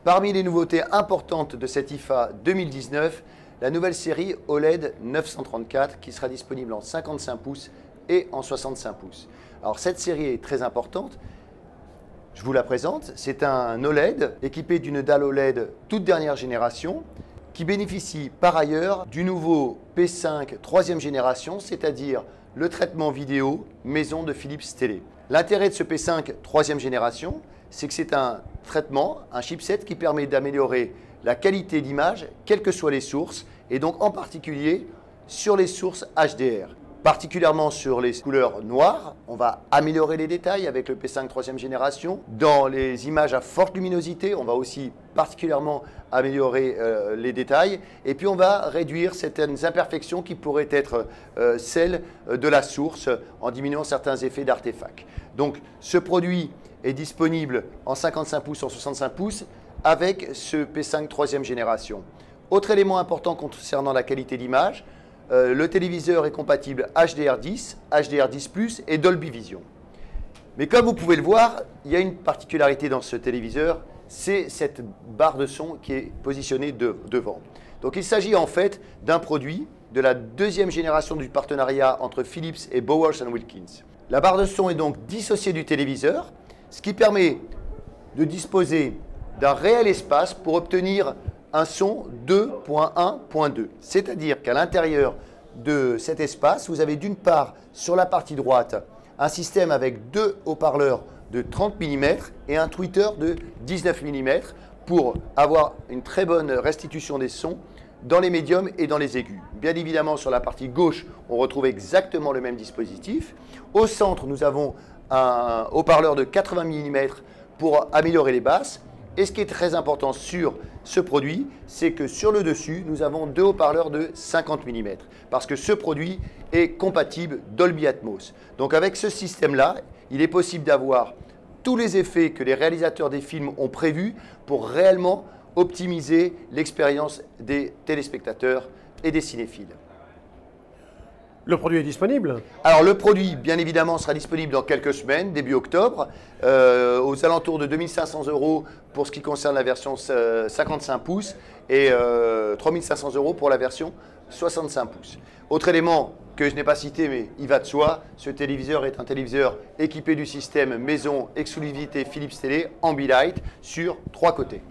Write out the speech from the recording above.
Parmi les nouveautés importantes de cette IFA 2019, la nouvelle série OLED 934 qui sera disponible en 55 pouces et en 65 pouces. Alors cette série est très importante. Je vous la présente. C'est un OLED équipé d'une dalle OLED toute dernière génération qui bénéficie par ailleurs du nouveau P5 troisième génération, c'est-à-dire le traitement vidéo maison de Philips Télé. L'intérêt de ce P5 troisième génération, c'est que c'est un traitement, un chipset qui permet d'améliorer la qualité d'image, quelles que soient les sources, et donc en particulier sur les sources HDR. Particulièrement sur les couleurs noires, on va améliorer les détails avec le P5 troisième génération. Dans les images à forte luminosité, on va aussi particulièrement améliorer les détails. Et puis on va réduire certaines imperfections qui pourraient être celles de la source en diminuant certains effets d'artefacts. Donc ce produit est disponible en 55 pouces, en 65 pouces avec ce P5 troisième génération. Autre élément important concernant la qualité d'image, le téléviseur est compatible HDR10, HDR10+, et Dolby Vision. Mais comme vous pouvez le voir, il y a une particularité dans ce téléviseur, c'est cette barre de son qui est positionnée devant. Donc il s'agit en fait d'un produit de la deuxième génération du partenariat entre Philips et Bowers & Wilkins. La barre de son est donc dissociée du téléviseur, ce qui permet de disposer d'un réel espace pour obtenir un son 2.1.2. C'est-à-dire qu'à l'intérieur de cet espace, vous avez d'une part sur la partie droite un système avec deux haut-parleurs de 30 mm et un tweeter de 19 mm pour avoir une très bonne restitution des sons dans les médiums et dans les aigus. Bien évidemment, sur la partie gauche, on retrouve exactement le même dispositif. Au centre, nous avons un haut-parleur de 80 mm pour améliorer les basses. Et ce qui est très important sur ce produit, c'est que sur le dessus, nous avons deux haut-parleurs de 50 mm. Parce que ce produit est compatible Dolby Atmos. Donc avec ce système-là, il est possible d'avoir tous les effets que les réalisateurs des films ont prévus pour réellement optimiser l'expérience des téléspectateurs et des cinéphiles. Le produit est disponible? Alors le produit, bien évidemment, sera disponible dans quelques semaines, début octobre, aux alentours de 2 500 € pour ce qui concerne la version 55 pouces et 3 500 € pour la version 65 pouces. Autre élément que je n'ai pas cité, mais il va de soi, ce téléviseur est un téléviseur équipé du système maison exclusivité Philips Télé Ambilight sur 3 côtés.